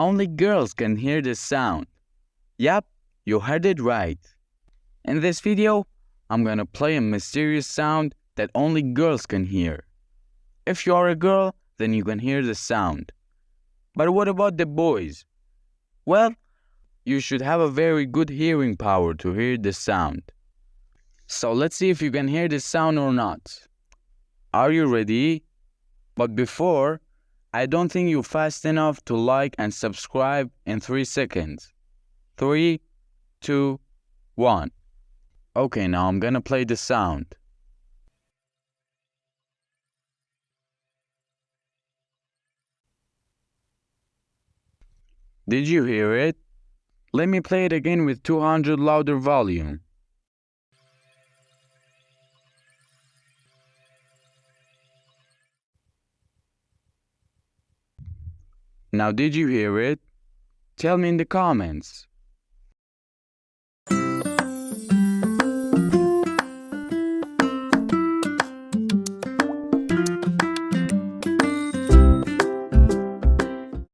Only girls can hear this sound. Yep, you heard it right. In this video, I'm gonna play a mysterious sound that only girls can hear. If you are a girl, then you can hear the sound. But what about the boys? Well, you should have a very good hearing power to hear the sound. So let's see if you can hear this sound or not. Are you ready? But before, I don't think you're fast enough to like and subscribe in 3 seconds. 3, 2, 1. Okay, now I'm gonna play the sound. Did you hear it? Let me play it again with 200 louder volume. Now did you hear it? Tell me in the comments.